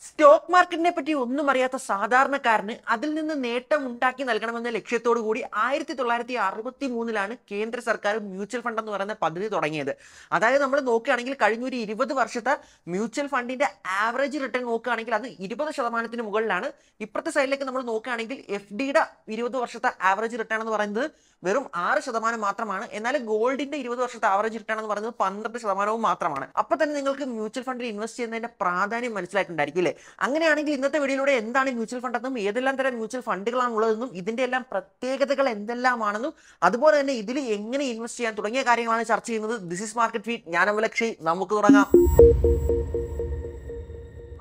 Stock മാർക്കറ്റിനെ പറ്റി ഒന്നും അറിയാത്ത സാധാരണക്കാരന് അതിൽ നിന്ന് നേട്ടം ഉണ്ടാക്കി നൽകണമെന്ന ലക്ഷ്യത്തോടു കൂടി 1963 കേന്ദ്ര സർക്കാർ മ്യൂച്വൽ ഫണ്ട് എന്ന് പറയുന്ന പദ്ധതി തുടങ്ങിയത്. അതായത് നമ്മൾ നോക്കുകയാണെങ്കിൽ കഴിഞ്ഞ ഒരു 20 വർഷത്തെ മ്യൂച്വൽ ഫണ്ടിന്റെ ആവറേജ് റിട്ടേൺ നോക്കുകയാണെങ്കിൽ അത് 20% മുകളിലാണ്. ഇപ്പുറത്തെ സൈഡിലേക്ക് നമ്മൾ നോക്കുകയാണെങ്കിൽ FDയുടെ 20 വർഷത്തെ ആവറേജ് റിട്ടേൺ എന്ന് പറയുന്നത് വെറും 6% മാത്രമാണ്. എന്നാൽ ഗോൾഡിന്റെ 20 വർഷത്തെ ആവറേജ് റിട്ടേൺ എന്ന് പറയുന്നത് 12% മാത്രമാണ്. അപ്പൊ തന്നെ നിങ്ങൾക്ക് മ്യൂച്വൽ ഫണ്ടിൽ ഇൻവെസ്റ്റ് ചെയ്യുന്നതിന്റെ പ്രാധാന്യം മനസ്സിലായിട്ടുണ്ടായിരിക്കും അല്ലേ? അങ്ങനെയാണെങ്കിൽ ഇന്നത്തെ വീഡിയോയിലൂടെ എന്താണ് മ്യൂച്വൽ ഫണ്ട് എന്നും ഏതെല്ലാം തരം മ്യൂച്വൽ ഫണ്ടുകളാണ് ഉള്ളതെന്നും ഇതിന്റെ എല്ലാം പ്രത്യേകതകൾ എന്തെല്ലാമാണെന്നും അതുപോലെ തന്നെ ഇതിൽ എങ്ങനെ ഇൻവെസ്റ്റ് ചെയ്യാൻ തുടങ്ങിയ കാര്യങ്ങളാണ് ചർച്ച ചെയ്യുന്നത്. This is market feed. ഞാൻ അമലക്ഷി. നമുക്ക് തുടങ്ങാം.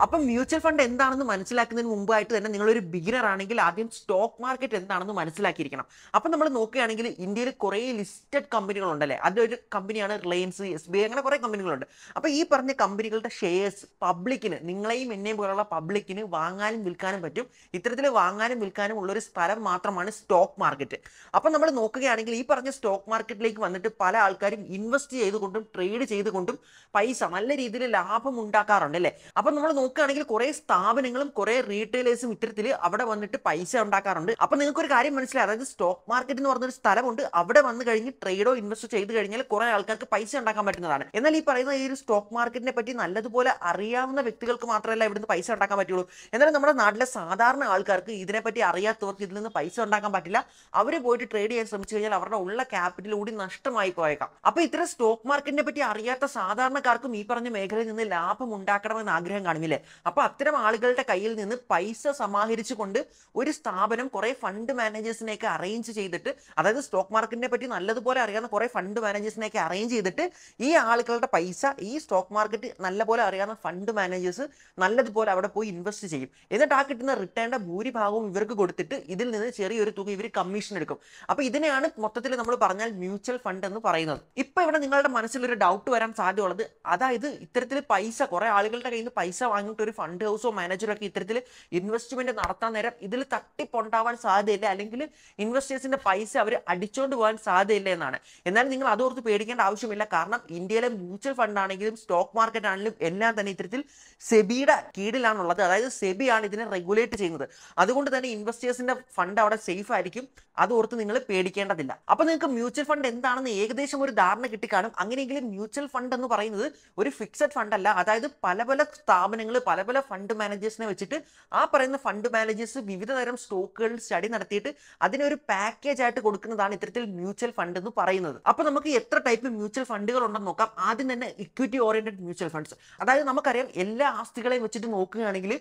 അപ്പം മ്യൂച്വൽ ഫണ്ട് എന്താണെന്ന് മനസ്സിലാക്കുന്നതിന് മുമ്പായിട്ട് തന്നെ നിങ്ങളൊരു ബിഗിനർ ആണെങ്കിൽ ആദ്യം സ്റ്റോക്ക് മാർക്കറ്റ് എന്താണെന്ന് മനസ്സിലാക്കിയിരിക്കണം. അപ്പം നമ്മൾ നോക്കുകയാണെങ്കിൽ ഇന്ത്യയിൽ കുറേ ലിസ്റ്റഡ് കമ്പനികളുണ്ടല്ലേ. അതിലൊരു കമ്പനിയാണ് റിലയൻസ്, SBI, അങ്ങനെ കുറേ കമ്പനികളുണ്ട്. അപ്പോൾ ഈ പറഞ്ഞ കമ്പനികളുടെ ഷെയർസ് പബ്ലിക്കിന്, നിങ്ങളെയും എന്നെയും പോലുള്ള പബ്ലിക്കിന് വാങ്ങാനും വിൽക്കാനും പറ്റും. ഇത്തരത്തിൽ വാങ്ങാനും വിൽക്കാനും ഉള്ളൊരു സ്ഥലം മാത്രമാണ് സ്റ്റോക്ക് മാർക്കറ്റ്. അപ്പം നമ്മൾ നോക്കുകയാണെങ്കിൽ ഈ പറഞ്ഞ സ്റ്റോക്ക് മാർക്കറ്റിലേക്ക് വന്നിട്ട് പല ആൾക്കാരും ഇൻവെസ്റ്റ് ചെയ്തുകൊണ്ടും ട്രേഡ് ചെയ്തുകൊണ്ടും പൈസ നല്ല രീതിയിൽ ലാഭം ഉണ്ടാക്കാറുണ്ട് അല്ലേ. അപ്പം നമ്മൾ നോക്കുകയാണെങ്കിൽ കുറെ സ്ഥാപനങ്ങളും കുറെ റീറ്റെയിലേഴ്സും ഇത്തരത്തിൽ അവിടെ വന്നിട്ട് പൈസ ഉണ്ടാക്കാറുണ്ട്. അപ്പൊ നിങ്ങൾക്ക് ഒരു കാര്യം മനസ്സിലായി, അതായത് സ്റ്റോക്ക് മാർക്കറ്റ് എന്ന് പറഞ്ഞൊരു സ്ഥലമുണ്ട്. അവിടെ വന്നു കഴിഞ്ഞ് ട്രേഡോ ഇൻവെസ്റ്റ് ചെയ്ത് കഴിഞ്ഞാൽ കുറെ ആൾക്കാർക്ക് പൈസ ഉണ്ടാക്കാൻ പറ്റുന്നതാണ്. എന്നാൽ ഈ പറയുന്ന ഈ ഒരു സ്റ്റോക്ക് മാർക്കറ്റിനെ പറ്റി നല്ലതുപോലെ അറിയാവുന്ന വ്യക്തികൾക്ക് മാത്രമല്ല ഇവിടുന്ന് പൈസ ഉണ്ടാക്കാൻ പറ്റുള്ളൂ. എന്നാലും നമ്മുടെ നാട്ടിലെ സാധാരണ ആൾക്കാർക്ക് ഇതിനെപ്പറ്റി അറിയാത്തവർക്ക് ഇതിൽ നിന്ന് പൈസ ഉണ്ടാക്കാൻ പറ്റില്ല. അവർ പോയിട്ട് ട്രേഡ് ചെയ്യാൻ ശ്രമിച്ചു കഴിഞ്ഞാൽ അവരുടെ ഉള്ള ക്യാപിറ്റൽ കൂടി നഷ്ടമായി പോയേക്കാം. അപ്പൊ ഇത്തരം സ്റ്റോക്ക് മാർക്കറ്റിനെ പറ്റി അറിയാത്ത സാധാരണക്കാർക്കും ഈ പറഞ്ഞ മേഖലയിൽ നിന്ന് ലാഭം ഉണ്ടാക്കണമെന്ന് ആഗ്രഹം കാണുമില്ലേ. അപ്പൊ അത്തരം ആളുകളുടെ കയ്യിൽ നിന്ന് പൈസ സമാഹരിച്ചുകൊണ്ട് ഒരു സ്ഥാപനം കുറെ ഫണ്ട് മാനേജേഴ്സിനെയൊക്കെ അറേഞ്ച് ചെയ്തിട്ട്, അതായത് സ്റ്റോക്ക് മാർക്കറ്റിനെ പറ്റി നല്ലതുപോലെ അറിയാവുന്ന കുറെ ഫണ്ട് മാനേജേഴ്സിനെയൊക്കെ അറേഞ്ച് ചെയ്തിട്ട് ഈ ആളുകളുടെ പൈസ ഈ സ്റ്റോക്ക് മാർക്കറ്റ് നല്ലപോലെ അറിയാവുന്ന ഫണ്ട് മാനേജേഴ്സ് നല്ലതുപോലെ അവിടെ പോയി ഇൻവെസ്റ്റ് ചെയ്യും. എന്നിട്ട് ആ കിട്ടുന്ന റിട്ടേണിന്റെ ഭൂരിഭാഗവും ഇവർക്ക് കൊടുത്തിട്ട് ഇതിൽ നിന്ന് ചെറിയൊരു തുക ഇവർ കമ്മീഷൻ എടുക്കും. അപ്പൊ ഇതിനെയാണ് മൊത്തത്തിൽ നമ്മൾ പറഞ്ഞാൽ മ്യൂച്വൽ ഫണ്ട് എന്ന് പറയുന്നത്. ഇപ്പൊ ഇവിടെ നിങ്ങളുടെ മനസ്സിലൊരു ഡൗട്ട് വരാൻ സാധ്യതയുള്ളത്, അതായത് ഇത്തരത്തിൽ പൈസ കുറെ ആളുകളുടെ കയ്യിൽ നിന്ന് പൈസ വാങ്ങിയിട്ട് ഒരു ഫണ്ട് ഹൗസോ മാനേജറോ ഒക്കെ ഇത്തരത്തിൽ ഇൻവെസ്റ്റ്മെന്റ് നടത്താൻ നേരം ഇതിൽ തട്ടിപ്പുണ്ടാവാൻ സാധ്യതയില്ല, അല്ലെങ്കിൽ ഇൻവെസ്റ്റേഴ്സിന്റെ പൈസ അവർ അടിച്ചോണ്ട് പോകാൻ സാധ്യതയില്ല എന്നാണ്. എന്നാൽ നിങ്ങൾ അതോർത്ത് പേടിക്കേണ്ട ആവശ്യമില്ല. കാരണം ഇന്ത്യയിലെ മ്യൂച്വൽ ഫണ്ട് ആണെങ്കിലും സ്റ്റോക്ക് മാർക്കറ്റ് ആണെങ്കിലും എല്ലാം തന്നെ ഇത്തരത്തിൽ സെബിയുടെ കീഴിലാണുള്ളത്. അതായത് സെബി ആണ് ഇതിനെ റെഗുലേറ്റ് ചെയ്യുന്നത്. അതുകൊണ്ട് തന്നെ ഇൻവെസ്റ്റേഴ്സിന്റെ ഫണ്ട് അവിടെ സേഫ് ആയിരിക്കും. അതോർത്ത് നിങ്ങൾ പേടിക്കേണ്ടതില്ല. അപ്പൊ നിങ്ങൾക്ക് മ്യൂച്വൽ ഫണ്ട് എന്താണെന്ന് ഏകദേശം ഒരു ധാരണ കിട്ടിക്കാണും. അങ്ങനെയെങ്കിലും മ്യൂച്വൽ ഫണ്ട് എന്ന് പറയുന്നത് ഒരു ഫിക്സഡ് ഫണ്ട് അല്ല. അതായത് പല പല സ്ഥാപനങ്ങൾ പല പല ഫണ്ട് മാനേജേഴ്സിനെ വെച്ചിട്ട് ആ പറയുന്ന ഫണ്ട് മാനേജേഴ്സ് വിവിധ തരം സ്റ്റോക്കുകളിൽ സ്റ്റഡി നടത്തിയിട്ട് അതിനൊരു പാക്കേജ് ആയിട്ട് കൊടുക്കുന്നതാണ് ഇത്തരത്തിൽ മ്യൂച്വൽ ഫണ്ട് എന്ന് പറയുന്നത്. അപ്പൊ നമുക്ക് എത്ര ടൈപ്പ് മ്യൂച്വൽ ഫണ്ടുകൾ ഉണ്ടെന്ന് നോക്കാം. ആദ്യം തന്നെ ഇക്വിറ്റി ഓറിയന്റഡ് മ്യൂച്വൽ ഫണ്ട്സ്. അതായത് നമുക്കറിയാം എല്ലാ ആസ്തികളെയും വെച്ചിട്ട് നോക്കുകയാണെങ്കിൽ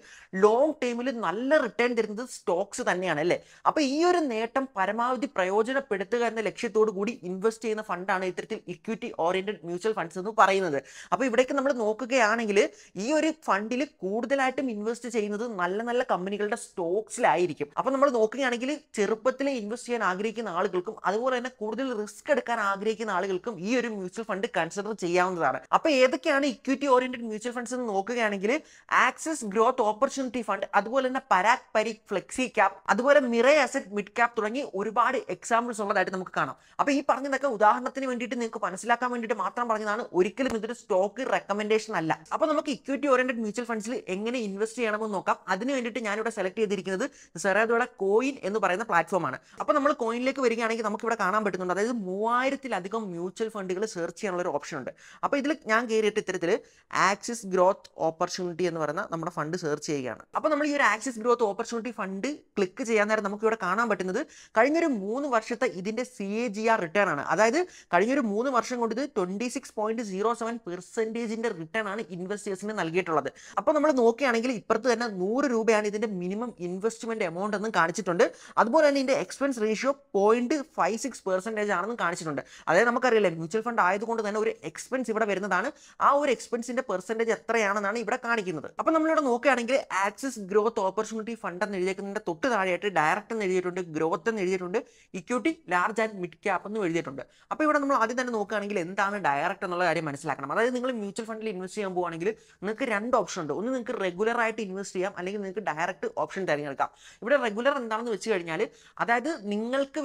ലോങ് ടൈമിൽ നല്ല റിട്ടേൺ തരുന്നത് സ്റ്റോക്സ് തന്നെയാണ് അല്ലേ. അപ്പൊ ഈ ഒരു നേട്ടം പരമാവധി പ്രയോജനപ്പെടുത്തുക എന്ന ലക്ഷ്യത്തോടു കൂടി ഇൻവെസ്റ്റ് ചെയ്യുന്ന ഫണ്ടാണ് ഇത്തരത്തിൽ ഇക്വിറ്റി ഓറിയന്റഡ് മ്യൂച്വൽ ഫണ്ട്സ് എന്ന് പറയുന്നത്. അപ്പൊ ഇവിടേക്ക് നമ്മൾ നോക്കുകയാണെങ്കിൽ ഈ ഒരു ഫണ്ടിൽ കൂടുതലായിട്ടും ഇൻവെസ്റ്റ് ചെയ്യുന്നത് നല്ല നല്ല കമ്പനികളുടെ സ്റ്റോക്സിലായിരിക്കും. അപ്പൊ നമ്മൾ നോക്കുകയാണെങ്കിൽ ചെറുപ്പത്തിലെ ഇൻവെസ്റ്റ് ചെയ്യാൻ ആഗ്രഹിക്കുന്ന ആളുകൾക്കും അതുപോലെ തന്നെ കൂടുതൽ റിസ്ക് എടുക്കാൻ ആഗ്രഹിക്കുന്ന ആളുകൾക്കും ഈ ഒരു മ്യൂച്വൽ ഫണ്ട് കൺസിഡർ ചെയ്യാവുന്നതാണ്. അപ്പൊ ഏതൊക്കെയാണ് ഇക്വിറ്റി ഓറിയന്റഡ് മ്യൂച്വൽ ഫണ്ട്സ് എന്ന് നോക്കുകയാണെങ്കിൽ ആക്സിസ് ഗ്രോത്ത് ഓപ്പർച്യൂണിറ്റി ഫണ്ട്, അതുപോലെ തന്നെ പരാഗ് പരിക് ഫ്ലെക്സി ക്യാപ്, അതുപോലെ മിറേ അസറ്റ് മിഡ് ക്യാപ് തുടങ്ങി ഒരുപാട് എക്സാമ്പിൾസ് ഉള്ളതായിട്ട് നമുക്ക് കാണാം. അപ്പൊ ഈ പറഞ്ഞതൊക്കെ ഉദാഹരണത്തിന് വേണ്ടിയിട്ട് നിങ്ങൾക്ക് മനസ്സിലാക്കാൻ വേണ്ടിയിട്ട് മാത്രം പറഞ്ഞതാണ്. ഒരിക്കലും ഇതൊരു സ്റ്റോക്ക് റെക്കമെൻഡേഷൻ അല്ല. അപ്പൊ നമുക്ക് ഇക്വിറ്റി ഓറിയന്റഡ് മ്യൂച്വൽ ഫണ്ട്സിൽ എങ്ങനെ ഇൻവെസ്റ്റ് ചെയ്യണമെന്ന് നോക്കാം. അതിന് വേണ്ടിയിട്ട് ഞാനിവിടെ സെലക്ട് ചെയ്തിരിക്കുന്നത് സെറാദോയുടെ കോയിൻ എന്ന് പറയുന്ന പ്ലാറ്റ്ഫോം ആണ്. അപ്പൊ നമ്മൾ കോയിനിലേക്ക് വരികയാണെങ്കിൽ നമുക്ക് ഇവിടെ കാണാൻ പറ്റുന്നുണ്ട്, അതായത് 3000-ലധികം മ്യൂച്വൽ ഫണ്ടുകൾ സെർച്ച് ചെയ്യാനുള്ള ഒരു ഓപ്ഷൻ ഉണ്ട്. അപ്പൊ ഇതിൽ ഞാൻ കയറിയിട്ട് ഇത്തരത്തിൽ ആക്സിസ് ഗ്രോത്ത് ഓപ്പർച്യൂണിറ്റി എന്ന് പറയുന്ന നമ്മുടെ ഫണ്ട് സെർച്ച് ചെയ്യുകയാണ്. അപ്പൊ നമ്മൾ ഈ ഒരു axis growth opportunity fund click ചെയ്യാൻ നേരം നമുക്ക് ഇവിടെ കാണാൻ പറ്റുന്നത് കഴിഞ്ഞൊരു 3 വർഷത്തെ ഇതിന്റെ CAGR റിട്ടേൺ ആണ്. അതായത് കഴിഞ്ഞൊരു 3 വർഷം കൊണ്ട് ഇത് 26.07% റിട്ടേൺ ആണ് ഇൻവെസ്റ്റേഴ്സിന് നൽകിയിട്ടുള്ളത്. അപ്പൊ നമ്മൾ നോക്കുകയാണെങ്കിൽ ഇപ്പുറത്ത് തന്നെ 100 രൂപയാണ് ഇതിന്റെ മിനിമം ഇൻവെസ്റ്റ്മെന്റ് എമൗണ്ട് എന്നും കാണിച്ചിട്ടുണ്ട്. അതുപോലെ തന്നെ ഇതിന്റെ എക്സ്പെൻസ് റേഷ്യോ 0.56% ആണെന്നും കാണിച്ചിട്ടുണ്ട്. അതായത് നമുക്കറിയില്ലേ മ്യൂച്വൽ ഫണ്ട് ആയതുകൊണ്ട് തന്നെ ഒരു എക്സ്പെൻസ് ഇവിടെ വരുന്നതാണ്. ആ ഒരു എക്സ്പെൻസിന്റെ പെർസെന്റേജ് എത്രയാണെന്നാണ് ഇവിടെ കാണിക്കുന്നത്. അപ്പൊ നമ്മളിവിടെ നോക്കുകയാണെങ്കിൽ ആക്സിസ് ഗ്രോത്ത് ഓപ്പർച്യൂണിറ്റി ഫണ്ട് എന്ന് എഴുതിയേക്കുന്നതിന്റെ തൊട്ട് താഴെയായിട്ട് ഡയറക്റ്റ് എന്ന് എഴുതിയിട്ടുണ്ട്, ഗ്രോത്ത് എന്ന് എഴുതിയിട്ടുണ്ട്, equity large and mid cap എന്ന് എഴുതിയിട്ടുണ്ട്. അപ്പൊ ഇവിടെ നമ്മൾ ആദ്യം തന്നെ നോക്കുകയാണെങ്കിൽ എന്താണ് ഡയറക്റ്റ് എന്നുള്ള കാര്യം മനസ്സിലാക്കണം. അതായത് നിങ്ങൾ മ്യൂച്വൽ ഫണ്ടിൽ ഇൻവെസ്റ്റ് ചെയ്യാൻ പോകുകയാണെങ്കിൽ നിങ്ങൾക്ക് 2 ഓപ്ഷൻ ഉണ്ട്. ഉണ്ട്. ഒന്ന് നിങ്ങൾക്ക് റെഗുലർ ആയിട്ട് ഇൻവെസ്റ്റ് ചെയ്യാം, അല്ലെങ്കിൽ നിങ്ങൾക്ക് ഡയറക്റ്റ് ഓപ്ഷൻ തിരഞ്ഞെടുക്കാം. ഇവിടെ റെഗുലർ എന്താണെന്ന് വെച്ച് കഴിഞ്ഞാൽ അതായത് നിങ്ങൾക്ക്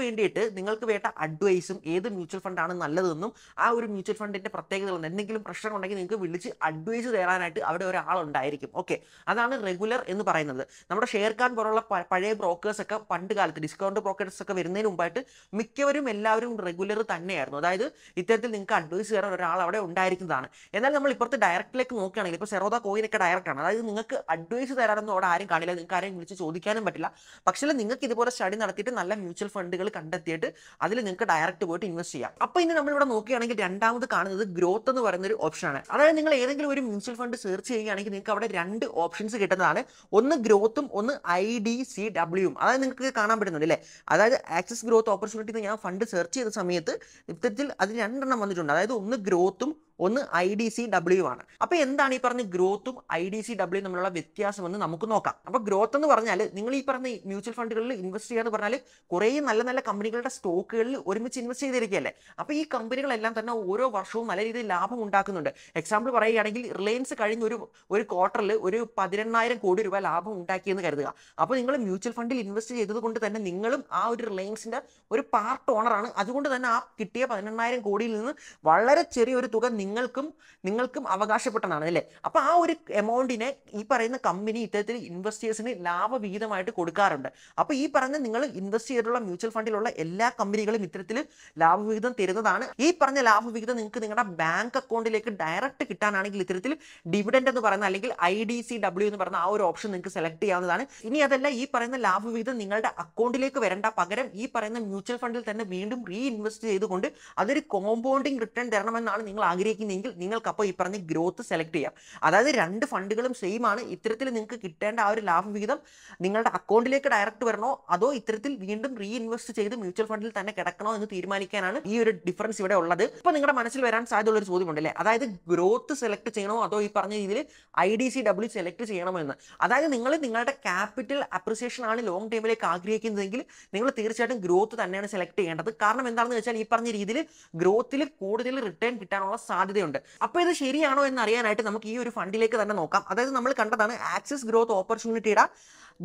വേണ്ട അഡ്വൈസും ഏത് മ്യൂച്വൽ ഫണ്ടാണ് നല്ലതെന്നും ആ ഒരു മ്യൂച്വൽ ഫണ്ടിന്റെ പ്രത്യേകതകൾ എന്തെങ്കിലും പ്രശ്നം ഉണ്ടെങ്കിൽ നിങ്ങൾക്ക് വിളിച്ച് അഡ്വൈസ് തരാനായിട്ട് അവിടെ ഒരാളുണ്ടായിരിക്കും. ഓക്കെ, അതാണ് റെഗുലർ എന്ന് പറയുന്നത്. നമ്മുടെ ഷെയർഖാൻ പോലുള്ള പഴയ ബ്രോക്കേഴ്സ് ഒക്കെ പണ്ട് കാലത്ത് ഡിസ്കൗണ്ട് ബ്രോക്കേഴ്സ് ഒക്കെ വരുന്നതിന് മുമ്പായിട്ട് മിക്കവരും എല്ലാവരും റെഗുലർ തന്നെയായിരുന്നു. അതായത് ഇത്തരത്തിൽ നിങ്ങൾക്ക് അഡ്വൈസ് തരാൻ ഒരാൾ അവിടെ ഉണ്ടായിരിക്കുന്നതാണ്. എന്നാൽ നമ്മൾ ഇപ്പുറത്ത് ഡയറക്റ്റിലേക്ക് നോക്കുകയാണെങ്കിൽ ഇപ്പോൾ സെറോദ കോയിനൊക്കെ ഡയറക്റ്റ് ആണ്. അതായത് നിങ്ങൾക്ക് അഡ്വൈസ് തരാനൊന്നും അവിടെ ആരും കാണില്ല, നിങ്ങൾക്ക് ആരെയും വിളിച്ച് ചോദിക്കാനും പറ്റില്ല. പക്ഷേ നിങ്ങൾക്ക് ഇതുപോലെ സ്റ്റഡി നടത്തിയിട്ട് നല്ല മ്യൂച്വൽ ഫണ്ടുകൾ കണ്ടെത്തിയിട്ട് അതിൽ നിങ്ങൾക്ക് ഡയറക്റ്റ് പോയിട്ട് ഇൻവെസ്റ്റ് ചെയ്യാം. അപ്പോൾ ഇനി നമ്മളിവിടെ നോക്കുകയാണെങ്കിൽ രണ്ടാമത് കാണുന്നത് ഗ്രോത്ത് എന്ന് പറയുന്ന ഒരു ഓപ്ഷനാണ്. അതായത് നിങ്ങൾ ഏതെങ്കിലും ഒരു മ്യൂച്വൽ ഫണ്ട് സെർച്ച് ചെയ്യുകയാണെങ്കിൽ നിങ്ങൾക്ക് അവിടെ രണ്ട് ഓപ്ഷൻസ് കിട്ടുന്നതാണ്. ഒന്ന് ഗ്രോത്തും ഒന്ന് IDCWയും. അതായത് നിങ്ങൾക്ക് കാണാൻ പറ്റുന്നുണ്ട് അല്ലേ. അതായത് ആക്സസ് ഗ്രോത്ത് ഓപ്പർച്യൂണിറ്റി ഞാൻ ഫണ്ട് സെർച്ച് ചെയ്ത സമയത്ത് ഇത്തരത്തിൽ അത് രണ്ടെണ്ണം വന്നിട്ടുണ്ട്. അതായത് ഒന്ന് ഗ്രോത്തും ഒന്ന് IDCW ആണ്. അപ്പോൾ എന്താണ് ഈ പറഞ്ഞ ഗ്രോത്തും IDCW തമ്മിലുള്ള വ്യത്യാസം എന്ന് നമുക്ക് നോക്കാം. അപ്പോൾ ഗ്രോത്ത് എന്ന് പറഞ്ഞാൽ നിങ്ങൾ ഈ പറഞ്ഞ മ്യൂച്വൽ ഫണ്ടുകളിൽ ഇൻവെസ്റ്റ് ചെയ്യാന്ന് പറഞ്ഞാൽ കുറേ നല്ല നല്ല കമ്പനികളുടെ സ്റ്റോക്കുകളിൽ ഒരുമിച്ച് ഇൻവെസ്റ്റ് ചെയ്തിരിക്കുകയല്ലേ. അപ്പോൾ ഈ കമ്പനികളെല്ലാം തന്നെ ഓരോ വർഷവും നല്ല രീതിയിൽ ലാഭം ഉണ്ടാക്കുന്നുണ്ട്. എക്സാമ്പിൾ പറയുകയാണെങ്കിൽ റിലയൻസ് കഴിഞ്ഞ ഒരു ക്വാർട്ടറിൽ ഒരു 18,000 കോടി രൂപ ലാഭം ഉണ്ടാക്കിയെന്ന് കരുതുക. അപ്പോൾ നിങ്ങൾ മ്യൂച്വൽ ഫണ്ടിൽ ഇൻവെസ്റ്റ് ചെയ്തത് കൊണ്ട് തന്നെ നിങ്ങളും ആ ഒരു റിലയൻസിന്റെ ഒരു പാർട്ട് ഓണറാണ്. അതുകൊണ്ട് തന്നെ ആ കിട്ടിയ 18,000 കോടിയിൽ നിന്ന് വളരെ ചെറിയൊരു തുക നിങ്ങൾക്കും അവകാശപ്പെട്ടതാണ് അല്ലേ. അപ്പോൾ ആ ഒരു എമൗണ്ടിനെ ഈ പറയുന്ന കമ്പനി ഇത്തരത്തിൽ ഇൻവെസ്റ്റേഴ്സിന് ലാഭവിഹിതമായിട്ട് കൊടുക്കാറുണ്ട്. അപ്പോൾ ഈ പറഞ്ഞ നിങ്ങൾ ഇൻവെസ്റ്റ് ചെയ്തിട്ടുള്ള മ്യൂച്വൽ ഫണ്ടിലുള്ള എല്ലാ കമ്പനികളും ഇത്തരത്തിൽ ലാഭവിഹിതം തരുന്നതാണ്. ഈ പറഞ്ഞ ലാഭവിഹിതം നിങ്ങൾക്ക് നിങ്ങളുടെ ബാങ്ക് അക്കൗണ്ടിലേക്ക് ഡയറക്റ്റ് കിട്ടാനാണെങ്കിൽ ഇത്തരത്തിൽ ഡിവിഡൻഡ് എന്ന് പറയുന്ന അല്ലെങ്കിൽ IDCW എന്ന് പറയുന്ന ആ ഒരു ഓപ്ഷൻ നിങ്ങൾക്ക് സെലക്ട് ചെയ്യാവുന്നതാണ്. ഇനി അതല്ല ഈ പറയുന്ന ലാഭവിഹിതം നിങ്ങളുടെ അക്കൗണ്ടിലേക്ക് വരേണ്ട, പകരം ഈ പറയുന്ന മ്യൂച്വൽ ഫണ്ടിൽ തന്നെ വീണ്ടും റീഇൻവെസ്റ്റ് ചെയ്തുകൊണ്ട് അതൊരു കോമ്പൗണ്ടിങ് റിട്ടേൺ തരണമെന്നാണ് നിങ്ങൾ ആഗ്രഹിക്കുന്നതെങ്കിൽ നിങ്ങൾക്ക് അപ്പോൾ ഈ പറഞ്ഞ ഗ്രോത്ത് സെലക്ട് ചെയ്യാം. അതായത് രണ്ട് ഫണ്ടുകളും സെയിം ആണ്. ഇത്തരത്തിൽ നിങ്ങൾക്ക് കിട്ടേണ്ട ആ ഒരു ലാഭവിഹിതം നിങ്ങളുടെ അക്കൗണ്ടിലേക്ക് ഡയറക്റ്റ് വരണോ അതോ ഇത്തരത്തിൽ വീണ്ടും റീഇൻവെസ്റ്റ് ചെയ്ത് മ്യൂച്വൽ ഫണ്ടിൽ തന്നെ കിടക്കണോ എന്ന് തീരുമാനിക്കാനാണ് ഈ ഒരു ഡിഫറൻസ് ഇവിടെ ഉള്ളത്. ഇപ്പോൾ നിങ്ങളുടെ മനസ്സിൽ വരാൻ സാധ്യതയുള്ള ഒരു ചോദ്യമുണ്ടല്ലേ, അതായത് ഗ്രോത്ത് സെലക്ട് ചെയ്യണോ അതോ ഈ പറഞ്ഞ രീതിയിൽ IDCW സെലക്ട് ചെയ്യണമോ എന്ന്. അതായത് നിങ്ങൾ നിങ്ങളുടെ ക്യാപിറ്റൽ അപ്രിസിയേഷൻ ആണ് ലോങ് ടൈമിലേക്ക് ആഗ്രഹിക്കുന്നതെങ്കിൽ നിങ്ങൾ തീർച്ചയായിട്ടും ഗ്രോത്ത് തന്നെയാണ് സെലക്ട് ചെയ്യേണ്ടത്. കാരണം എന്താണെന്ന് വെച്ചാൽ ഈ പറഞ്ഞ രീതിയിൽ ഗ്രോത്തിൽ കൂടുതൽ റിട്ടേൺ കിട്ടാനുള്ള സാധ്യതയുണ്ട്. അപ്പോൾ ഇത് ശരിയാണോ എന്ന് അറിയാനായിട്ട് നമുക്ക് ഈ ഒരു ഫണ്ടിലേക്ക് തന്നെ നോക്കാം. അതായത് നമ്മൾ കണ്ടതാണ് ആക്സസ് ഗ്രോത്ത് ഓപ്പർച്യൂണിറ്റിയുടെ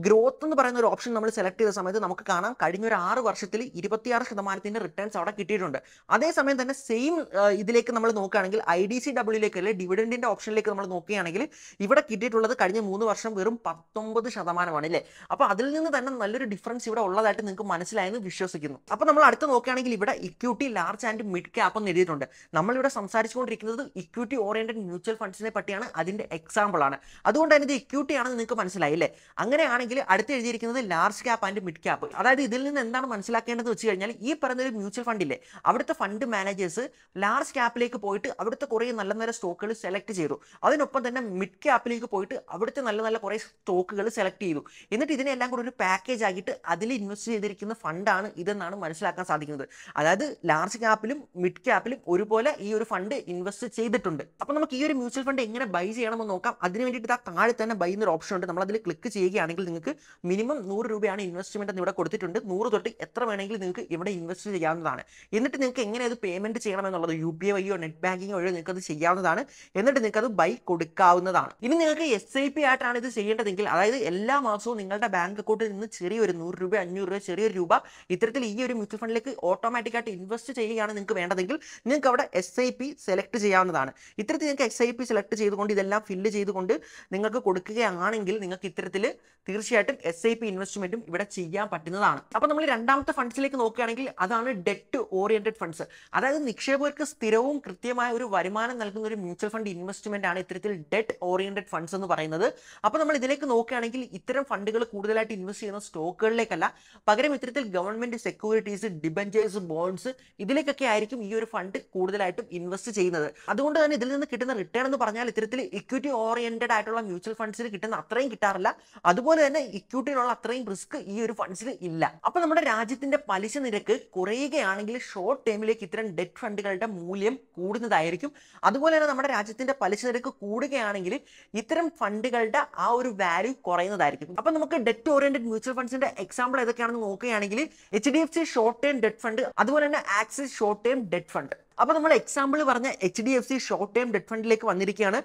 ഗ്രോത്ത് എന്ന് പറയുന്ന ഒരു ഓപ്ഷൻ നമ്മൾ സെലക്ട് ചെയ്ത സമയത്ത് നമുക്ക് കാണാം കഴിഞ്ഞ ഒരു 6 വർഷത്തിൽ 26% റിട്ടേൺസ് അവിടെ കിട്ടിയിട്ടുണ്ട്. അതേസമയം തന്നെ സെയിം ഇതിലേക്ക് നമ്മൾ നോക്കുകയാണെങ്കിൽ IDCWയിലേക്ക് അല്ലെ ഡിവിഡൻഡിന്റെ ഓപ്ഷനിലേക്ക് നമ്മൾ നോക്കുകയാണെങ്കിൽ ഇവിടെ കിട്ടിയിട്ടുള്ളത് കഴിഞ്ഞ 3 വർഷം വെറും 19% അല്ലേ. അപ്പോൾ അതിൽ നിന്ന് തന്നെ നല്ലൊരു ഡിഫറൻസ് ഇവിടെ ഉള്ളതായിട്ട് നിങ്ങൾക്ക് മനസ്സിലായെന്ന് വിശ്വസിക്കുന്നു. അപ്പോൾ നമ്മൾ അടുത്ത് നോക്കുകയാണെങ്കിൽ ഇവിടെ equity large and mid cap എന്ന് എഴുതിയിട്ടുണ്ട്. നമ്മളിവിടെ സംസാരിച്ചുകൊണ്ടിരിക്കുന്നത് ഇക്വിറ്റി ഓറിയന്റഡ് മ്യൂച്വൽ ഫണ്ട്സിനെ പറ്റിയാണ്, അതിന്റെ എക്സാമ്പിൾ ആണ്. അതുകൊണ്ട് തന്നെ ഇത് ഇക്വിറ്റി ആണെന്ന് നിങ്ങൾക്ക് മനസ്സിലായി അല്ലേ. അങ്ങനെയാണെങ്കിൽ അടുത്ത് എഴുതിയിരിക്കുന്നത് large cap and mid cap. അതായത് ഇതിൽ നിന്ന് എന്താണ് മനസ്സിലാക്കേണ്ടത് വെച്ച് കഴിഞ്ഞാൽ ഈ പറയുന്ന ഒരു മ്യൂച്വൽ ഫണ്ടില്ലേ അവിടുത്തെ ഫണ്ട് മാനേജേഴ്സ് ലാർജ് ക്യാപ്പിലേക്ക് പോയിട്ട് അവിടുത്തെ കുറേ നല്ല നല്ല സ്റ്റോക്കുകൾ സെലക്ട് ചെയ്തു. അതിനൊപ്പം തന്നെ മിഡ് ക്യാപ്പിലേക്ക് പോയിട്ട് അവിടുത്തെ നല്ല നല്ല കുറേ സ്റ്റോക്കുകൾ സെലക്ട് ചെയ്തു. എന്നിട്ട് ഇതിനെല്ലാം കൂടെ ഒരു പാക്കേജ് ആക്കിയിട്ട് അതിൽ ഇൻവെസ്റ്റ് ചെയ്തിരിക്കുന്ന ഫണ്ടാണ് ഇതെന്നാണ് മനസ്സിലാക്കാൻ സാധിക്കുന്നത്. അതായത് ലാർജ് ക്യാപ്പിലും മിഡ് ക്യാപ്പിലും ഒരുപോലെ ഈ ഒരു ഫണ്ട് ഇൻവെസ്റ്റ് ചെയ്തിട്ടുണ്ട്. അപ്പോൾ നമുക്ക് ഈ ഒരു മ്യൂച്വൽ ഫണ്ട് എങ്ങനെ ബൈ ചെയ്യണമെന്ന് നോക്കാം. അതിന് വേണ്ടിയിട്ട് താഴെ തന്നെ ബൈ എന്നൊരു ഓപ്ഷൻ ഉണ്ട്. നമ്മൾ അതിൽ ക്ലിക്ക് ചെയ്യുകയാണെങ്കിൽ നിങ്ങൾക്ക് മിനിമം 100 രൂപയാണ് ഇൻവെസ്റ്റ്മെന്റ് എന്ന് ഇവിടെ കൊടുത്തിട്ടുണ്ട്. 100 തൊട്ട് എത്ര വേണമെങ്കിലും നിങ്ങൾക്ക് ഇവിടെ ഇൻവെസ്റ്റ് ചെയ്യാവുന്നതാണ്. എന്നിട്ട് നിങ്ങൾക്ക് എങ്ങനെ അത് പേയ്മെന്റ് ചെയ്യണമെന്നുള്ളത് UPI വഴിയോ നെറ്റ് ബാങ്കിങ്ങോ വഴിയോ നിങ്ങൾക്ക് അത് ചെയ്യാവുന്നതാണ്. എന്നിട്ട് നിങ്ങൾക്ക് അത് ബൈ കൊടുക്കാവുന്നതാണ്. ഇനി നിങ്ങൾക്ക് SIP ആയിട്ടാണ് ഇത് ചെയ്യേണ്ടതെങ്കിൽ, അതായത് എല്ലാ മാസവും നിങ്ങളുടെ ബാങ്ക് അക്കൗണ്ടിൽ നിന്ന് ചെറിയൊരു 100 രൂപ 500 രൂപ ചെറിയൊരു രൂപ ഇത്തരത്തിൽ ഈ ഒരു മ്യൂച്വൽ ഫണ്ടിലേക്ക് ഓട്ടോമാറ്റിക്കായിട്ട് ഇൻവെസ്റ്റ് ചെയ്യുകയാണ് നിങ്ങൾക്ക് വേണ്ടതെങ്കിൽ നിങ്ങൾക്ക് അവിടെ SIP സെലക്ട് ചെയ്യാവുന്നതാണ്. ഇത്തരത്തിൽ നിങ്ങൾക്ക് SIP സെലക്ട് ചെയ്തുകൊണ്ട് ഇതെല്ലാം ഫില്ല് ചെയ്തുകൊണ്ട് നിങ്ങൾക്ക് കൊടുക്കുകയാണെങ്കിൽ നിങ്ങൾക്ക് ഇത്തരത്തിൽ തീർച്ചയായിട്ടും SIP ഇൻവെസ്റ്റ്മെന്റും ഇവിടെ ചെയ്യാൻ പറ്റുന്നതാണ്. അപ്പോൾ നമ്മൾ രണ്ടാമത്തെ ഫണ്ട്സിലേക്ക് നോക്കുകയാണെങ്കിൽ അതാണ് ഡെറ്റ് ഓറിയന്റഡ് ഫണ്ട്സ്. അതായത് നിക്ഷേപകർക്ക് സ്ഥിരവും കൃത്യമായ ഒരു വരുമാനം നൽകുന്ന ഒരു മ്യൂച്വൽ ഫണ്ട് ഇൻവെസ്റ്റ്മെന്റ് ആണ് ഇത്തരത്തിൽ ഡെറ്റ് ഓറിയന്റഡ് ഫണ്ട്സ് എന്ന് പറയുന്നത്. അപ്പോൾ നമ്മൾ ഇതിലേക്ക് നോക്കുകയാണെങ്കിൽ ഇത്തരം ഫണ്ടുകൾ കൂടുതലായിട്ട് ഇൻവെസ്റ്റ് ചെയ്യുന്ന സ്റ്റോക്കുകളിലേക്കല്ല, പകരം ഇത്തരത്തിൽ ഗവൺമെന്റ് സെക്യൂരിറ്റീസ്, ഡിബഞ്ചേഴ്സ്, ബോൺഡ്സ് ഇതിലേക്കൊക്കെ ആയിരിക്കും ഈ ഒരു ഫണ്ട് കൂടുതലായിട്ടും ഇൻവെസ്റ്റ് ചെയ്യുന്നത്. അതുകൊണ്ട് തന്നെ ഇതിൽ നിന്ന് കിട്ടുന്ന റിട്ടേൺ എന്ന് പറഞ്ഞാൽ ഇത്തരത്തിൽ ഇക്വിറ്റി ഓറിയന്റഡ് ആയിട്ടുള്ള മ്യൂച്വൽ ഫണ്ട്സിൽ കിട്ടുന്ന അത്രയും കിട്ടാറില്ല. അതുപോലെ തന്നെ ഇക്വിറ്റിയിലുള്ള അത്രയും റിസ്ക് ഈ ഒരു ഫണ്ട്സിൽ ഇല്ല. അപ്പോൾ നമ്മുടെ രാജ്യത്തിന്റെ പലിശ നിരക്ക് കുറയുകയാണെങ്കിൽ ഷോർട്ട് ടൈമിലേക്ക് ഇത്തരം ഡെറ്റ് ഫണ്ടുകളുടെ മൂല്യം കൂടുന്നതായിരിക്കും. അതുപോലെ തന്നെ നമ്മുടെ രാജ്യത്തിന്റെ പലിശ നിരക്ക് കൂടുകയാണെങ്കിൽ ഇത്തരം ഫണ്ടുകളുടെ ആ ഒരു വാല്യൂ കുറയുന്നതായിരിക്കും. അപ്പോൾ നമുക്ക് ഡെറ്റ് ഓറിയന്റഡ് മ്യൂച്വൽ ഫണ്ട്സിന്റെ എക്സാമ്പിൾ ഏതൊക്കെയാണെന്ന് നോക്കുകയാണെങ്കിൽ HDFC short term debt fund, അതുപോലെ തന്നെ axis short term debt fund. അപ്പോൾ നമ്മൾ എക്സാമ്പിൾ പറഞ്ഞ HDFC ഷോർട്ട് ടൈം ഡെറ്റ് ഫണ്ടിലേക്ക് വന്നിരിക്കുകയാണ്.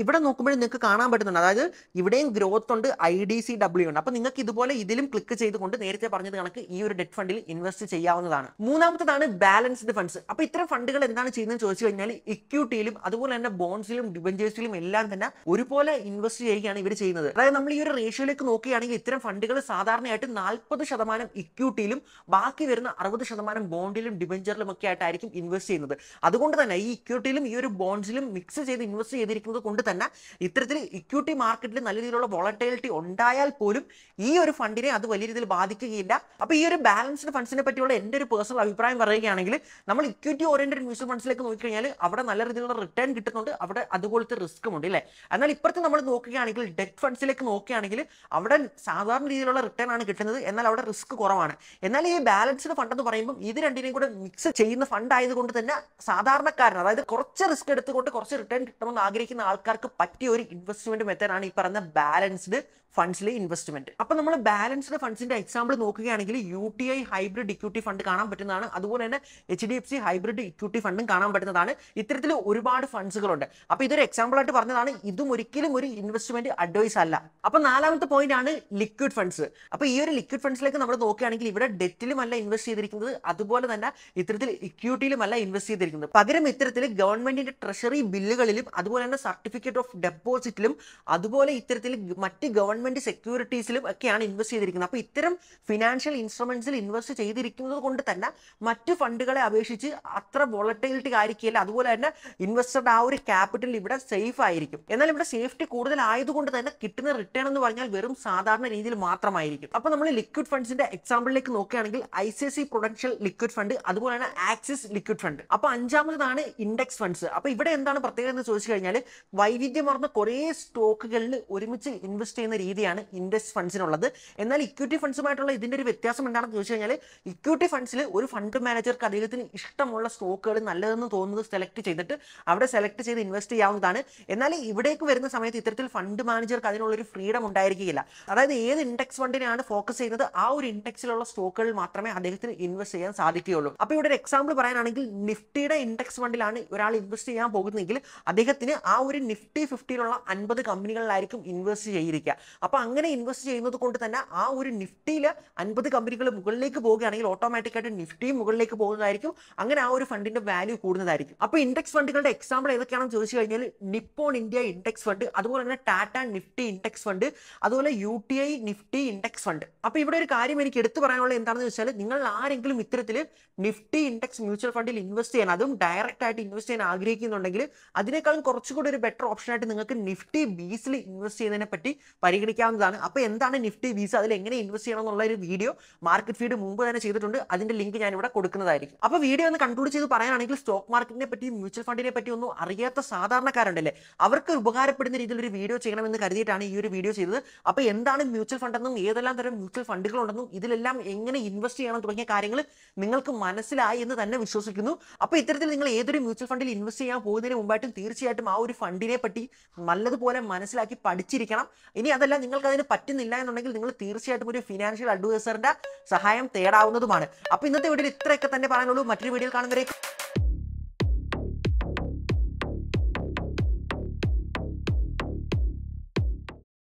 ഇവിടെ നോക്കുമ്പോൾ നിങ്ങൾക്ക് കാണാൻ പറ്റുന്നുണ്ട്, അതായത് ഇവിടെയും ഗ്രോത്ത് ഉണ്ട്, IDCW ഉണ്ട്. അപ്പോൾ നിങ്ങൾക്ക് ഇതുപോലെ ഇതിലും ക്ലിക്ക് ചെയ്തുകൊണ്ട് നേരത്തെ പറഞ്ഞത് കണക്ക് ഈ ഒരു ഡെറ്റ് ഫണ്ടിൽ ഇൻവെസ്റ്റ് ചെയ്യാവുന്നതാണ്. മൂന്നാമത്തേതാണ് ബാലൻസ്ഡ് ഫണ്ട്സ്. അപ്പോൾ ഇത്തരം ഫണ്ടുകൾ എന്താണ് ചെയ്യുന്നതെന്ന് ചോദിച്ചു കഴിഞ്ഞാൽ ഇക്വിറ്റിയിലും അതുപോലെ തന്നെ ബോൺസിലും ഡിബഞ്ചേഴ്സിലും എല്ലാം തന്നെ ഒരുപോലെ ഇൻവെസ്റ്റ് ചെയ്യുകയാണ് ഇവർ ചെയ്യുന്നത്. അതായത് നമ്മൾ ഈ ഒരു റേഷ്യോയിലേക്ക് നോക്കുകയാണെങ്കിൽ ഇത്തരം ഫണ്ടുകൾ സാധാരണയായിട്ട് 40% ഇക്വിറ്റിയിലും ബാക്കി വരുന്ന 60% ബോണ്ടിലും ഡിബഞ്ചറിലും ഒക്കെ ആയിട്ടായിരിക്കും ഇൻവെസ്റ്റ് ചെയ്യുന്നത്. അതുകൊണ്ട് തന്നെ ഈ ഇക്വിറ്റിയിലും ഈ ഒരു ബോൺസിലും മിക്സ് ചെയ്ത് ഇൻവെസ്റ്റ് ചെയ്തിരിക്കുന്നത് കൊണ്ട് തന്നെ ഇത്തരത്തിൽ ഇക്വിറ്റി മാർക്കറ്റിൽ നല്ല രീതിയിലുള്ള വോളറ്റിലിറ്റി ഉണ്ടായാൽ പോലും ഈ ഒരു ഫണ്ടിനെ അത് വലിയ രീതിയിൽ ബാധിക്കുകയില്ല. അപ്പോൾ ഈ ഒരു ബാലൻസ്ഡ് ഫണ്ട്സിനെ പറ്റിയുള്ള എൻ്റെ ഒരു പേഴ്സണൽ അഭിപ്രായം പറയുകയാണെങ്കിൽ നമ്മൾ ഇക്വിറ്റി ഓറിയന്റഡ് മ്യൂച്വൽ ഫണ്ട്സിലേക്ക് നോക്കിക്കഴിഞ്ഞാൽ അവിടെ നല്ല രീതിയിലുള്ള റിട്ടേൺ കിട്ടുന്നുണ്ട്, അവിടെ അതുപോലത്തെ റിസ്ക്കും ഉണ്ട് അല്ലേ. എന്നാൽ ഇപ്പുറത്ത് നമ്മൾ നോക്കുകയാണെങ്കിൽ ഡെറ്റ് ഫണ്ട്സിലേക്ക് നോക്കുകയാണെങ്കിൽ അവിടെ സാധാരണ രീതിയിലുള്ള റിട്ടേൺ ആണ് കിട്ടുന്നത്, എന്നാൽ അവിടെ റിസ്ക് കുറവാണ്. എന്നാൽ ഈ ബാലൻസ്ഡ് ഫണ്ട് എന്ന് പറയുമ്പോൾ ഇത് രണ്ടിനെയും കൂടെ മിക്സ് ചെയ്യുന്ന ഫണ്ട് ആയതുകൊണ്ട് തന്നെ സാധാരണക്കാരൻ, അതായത് കുറച്ച് റിസ്ക് എടുത്തുകൊണ്ട് കുറച്ച് റിട്ടേൺ കിട്ടണമെന്ന് ആഗ്രഹിക്കുന്ന ആൾക്കാർക്ക് പറ്റിയ ഒരു ഇൻവെസ്റ്റ്മെന്റ് മെത്തേഡാണ് ഈ പറഞ്ഞ ബാലൻസ്ഡ് ഫണ്ട്സിലെ ഇൻവെസ്റ്റ്മെന്റ്. അപ്പോൾ നമ്മൾ ബാലൻസ്ഡ് ഫണ്ട്സിന്റെ എക്സാമ്പിൾ നോക്കുകയാണെങ്കിൽ UTI ഹൈബ്രിഡ് ഇക്വിറ്റി ഫണ്ട് കാണാൻ പറ്റുന്നതാണ്, അതുപോലെ തന്നെ HDFC ഹൈബ്രിഡ് ഇക്വിറ്റി ഫണ്ടും കാണാൻ പറ്റുന്നതാണ്. ഇത്തരത്തിൽ ഒരുപാട് ഫണ്ട്സുകളുണ്ട്. അപ്പോൾ ഇതൊരു എക്സാമ്പിൾ ആയിട്ട് പറഞ്ഞതാണ്, ഇതും ഒരിക്കലും ഒരു ഇൻവെസ്റ്റ്മെന്റ് അഡ്വൈസ് അല്ല. അപ്പോൾ നാലാമത്തെ പോയിന്റ് ആണ് ലിക്വിഡ് ഫണ്ട്സ്. അപ്പോൾ ഈ ഒരു ലിക്വിഡ് ഫണ്ട്സിലേക്ക് നമ്മൾ നോക്കുകയാണെങ്കിൽ ഇവിടെ ഡെറ്റിലുമല്ല ഇൻവെസ്റ്റ് ചെയ്തിരിക്കുന്നത്, അതുപോലെ തന്നെ ഇത്തരത്തിൽ ഇക്വിറ്റിയിലുമല്ല ഇൻവെസ്റ്റ് ചെയ്തിരിക്കുന്നത്. പകരം ഇത്തരത്തിൽ ഗവൺമെന്റിന്റെ ട്രഷറി ബില്ലുകളിലും അതുപോലെ തന്നെ സർട്ടിഫിക്കറ്റ് ഓഫ് ഡെപ്പോസിറ്റിലും അതുപോലെ ഇത്തരത്തിൽ മറ്റ് ഗവൺമെന്റ് സെക്യൂരിറ്റീസിലും ഒക്കെയാണ് ഇൻവെസ്റ്റ് ചെയ്തിരിക്കുന്നത്. അപ്പോൾ ഇത്തരം ഫിനാൻഷ്യൽ ഇൻസ്ട്രുമെന്റ്സിൽ ഇൻവെസ്റ്റ് ചെയ്തിരിക്കുന്നത് കൊണ്ട് തന്നെ മറ്റ് ഫണ്ടുകളെ അപേക്ഷിച്ച് അത്ര വോളറ്റിലിറ്റി ആയിരിക്കില്ല, അതുപോലെ തന്നെ ഇൻവെസ്റ്ററുടെ ആ ഒരു ക്യാപിറ്റൽ ഇവിടെ സേഫ് ആയിരിക്കും. എന്നാൽ ഇവിടെ സേഫ്റ്റി കൂടുതലായതുകൊണ്ട് തന്നെ കിട്ടുന്ന റിട്ടേൺ എന്ന് പറഞ്ഞാൽ വെറും സാധാരണ രീതിയിൽ മാത്രമായിരിക്കും. അപ്പോൾ നമ്മൾ ലിക്വിഡ് ഫണ്ട്സിന്റെ എക്സാമ്പിളിലേക്ക് നോക്കുകയാണെങ്കിൽ ICICI പ്രൊഡൻഷ്യൽ ലിക്വിഡ് ഫണ്ട്, അതുപോലെ തന്നെ ആക്സിസ് ലിക്വിഡ് ഫണ്ട്. അപ്പോൾ അഞ്ചാമതാണ് ഇൻഡെക്സ് ഫണ്ട്സ്. അപ്പോൾ ഇവിടെ എന്താണ് പ്രത്യേകത എന്ന് ചോദിച്ചു കഴിഞ്ഞാൽ വൈവിധ്യമാർന്ന കുറേ സ്റ്റോക്കുകളിൽ ഒരുമിച്ച് ഇൻവെസ്റ്റ് ചെയ്യുന്ന രീതിയാണ് ഇൻഡെക്സ് ഫണ്ട്സിനുള്ളത്. എന്നാൽ ഇക്വിറ്റി ഫണ്ട്സുമായിട്ടുള്ള ഇതിന്റെ ഒരു വ്യത്യാസം എന്താണെന്ന് ചോദിച്ചു കഴിഞ്ഞാൽ ഇക്വിറ്റി ഫണ്ട്സിൽ ഒരു ഫണ്ട് മാനേജർക്ക് അദ്ദേഹത്തിന് ഇഷ്ടമുള്ള സ്റ്റോക്കുകൾ നല്ലതെന്ന് തോന്നുന്നത് സെലക്ട് ചെയ്തിട്ട് അവിടെ സെലക്ട് ചെയ്ത് ഇൻവെസ്റ്റ് ചെയ്യാവുന്നതാണ്. എന്നാൽ ഇവിടേക്ക് വരുന്ന സമയത്ത് ഇത്തരത്തിൽ ഫണ്ട് മാനേജർക്ക് അതിനുള്ളൊരു ഫ്രീഡം ഉണ്ടായിരിക്കുകയില്ല. അതായത് ഏത് ഇൻഡെക്സ് ഫണ്ടിനെയാണ് ഫോക്കസ് ചെയ്യുന്നത് ആ ഒരു ഇൻഡെക്സിലുള്ള സ്റ്റോക്കുകളിൽ മാത്രമേ അദ്ദേഹത്തിന് ഇൻവെസ്റ്റ് ചെയ്യാൻ സാധിക്കുകയുള്ളൂ. അപ്പോൾ ഇവിടെ ഒരു എക്സാമ്പിൾ പറയാനാണെങ്കിൽ നിഫ്റ്റിയുടെ ഇൻഡെക്സ് ഫണ്ടിലാണ് ഒരാൾ ഇൻവെസ്റ്റ് ചെയ്യാൻ പോകുന്നതെങ്കിൽ അദ്ദേഹത്തിന് ആ ഒരു നിഫ്റ്റി 50യിലുള്ള 50 കമ്പനികളിലായിരിക്കും ഇൻവെസ്റ്റ് ചെയ്തിരിക്കുക. അപ്പോൾ അങ്ങനെ ഇൻവെസ്റ്റ് ചെയ്യുന്നത് കൊണ്ട് തന്നെ ആ ഒരു നിഫ്റ്റിയിൽ 50 കമ്പനികൾ മുകളിലേക്ക് പോവുകയാണെങ്കിൽ ഓട്ടോമാറ്റിക്കായിട്ട് നിഫ്റ്റിയും മുകളിലേക്ക് പോകുന്നതായിരിക്കും. അങ്ങനെ ആ ഒരു ഫണ്ടിന്റെ വാല്യൂ കൂടുന്നതായിരിക്കും. അപ്പോൾ ഇൻഡെക്സ് ഫണ്ടുകളുടെ എക്സാമ്പിൾ ഏതൊക്കെയാണെന്ന് ചോദിച്ചു കഴിഞ്ഞാൽ നിപ്പോൺ ഇന്ത്യ ഇൻഡെക്സ് ഫണ്ട്, അതുപോലെ തന്നെ ടാറ്റ നിഫ്റ്റി ഇൻഡെക്സ് ഫണ്ട്, അതുപോലെ UTI നിഫ്റ്റി ഇൻഡെക്സ് ഫണ്ട്. അപ്പോൾ ഇവിടെ ഒരു കാര്യം എനിക്ക് എടുത്തു പറയാനുള്ളത് എന്താണെന്ന് വെച്ചാൽ നിങ്ങൾ ആരെങ്കിലും ഇത്തരത്തിൽ നിഫ്റ്റി ഇൻഡെക്സ് മ്യൂച്വൽ ഫണ്ടിൽ ഇൻവെസ്റ്റ് ചെയ്യാൻ, അതും ഡയറക്റ്റ് ആയിട്ട് ഇൻവെസ്റ്റ് ചെയ്യാൻ ആഗ്രഹിക്കുന്നുണ്ടെങ്കിൽ അതിനേക്കാളും കുറച്ചുകൂടി ഒരു ബെറ്റർ ഓപ്ഷൻ ആയിട്ട് നിങ്ങൾക്ക് നിഫ്റ്റി ബീസിൽ ഇൻവെസ്റ്റ് ചെയ്യുന്നതിനെ പറ്റി പരിഗണിക്കാവുന്നതാണ്. അപ്പോൾ എന്താണ് നിഫ്റ്റി ബീസ്, അതിൽ എങ്ങനെ ഇൻവെസ്റ്റ് ചെയ്യണം എന്നുള്ള ഒരു വീഡിയോ മാർക്കറ്റ് ഫീഡ് മുമ്പ് തന്നെ ചെയ്തിട്ടുണ്ട്, അതിന്റെ ലിങ്ക് ഞാൻ ഇവിടെ കൊടുക്കുന്നതായിരിക്കും. അപ്പോൾ വീഡിയോ ഒന്ന് കൺക്ലൂഡ് ചെയ്ത് പറയാനാണെങ്കിൽ സ്റ്റോക്ക് മാർക്കറ്റിനെ പറ്റി മ്യൂച്വൽ ഫണ്ടിനെ പറ്റി ഒന്നും അറിയാത്ത സാധാരണക്കാരുണ്ടല്ലേ, അവർക്ക് ഉപകാരപ്പെടുന്ന രീതിയിൽ ഒരു വീഡിയോ ചെയ്യണമെന്ന് കരുതിയിട്ടാണ് ഈ ഒരു വീഡിയോ ചെയ്തത്. അപ്പോൾ എന്താണ് മ്യൂച്വൽ ഫണ്ട് എന്നും ഏതെല്ലാം തരം മ്യൂച്വൽ ഫണ്ടുകളുണ്ടെന്നും ഇതിലെല്ലാം എങ്ങനെ ഇൻവെസ്റ്റ് ചെയ്യണം തുടങ്ങിയ കാര്യങ്ങൾ നിങ്ങൾക്ക് മനസ്സിലായി എന്ന് തന്നെ വിശ്വസിക്കുന്നു. അപ്പോൾ ഇത്തരത്തിൽ നിങ്ങൾ ഏതൊരു മ്യൂച്വൽ ഫണ്ടിൽ ഇൻവെസ്റ്റ് ചെയ്യാൻ പോകുന്നതിന് മുമ്പായിട്ടും തീർച്ചയായിട്ടും ആ ഒരു ഫണ്ടിനെ പറ്റി നല്ലതുപോലെ മനസ്സിലാക്കി പഠിച്ചിരിക്കണം. ഇനി അതല്ല നിങ്ങൾക്ക് അതിന് പറ്റുന്നില്ല എന്നുണ്ടെങ്കിൽ നിങ്ങൾ തീർച്ചയായിട്ടും ഒരു ഫിനാൻഷ്യൽ അഡ്വൈസറിന്റെ സഹായം തേടാവുന്നതുമാണ്. അപ്പോൾ ഇന്നത്തെ വീഡിയോയിൽ ഇത്രയൊക്കെ തന്നെ പറയാനുള്ളൂ. മറ്റൊരു വീഡിയോയിൽ കാണുന്നവരെ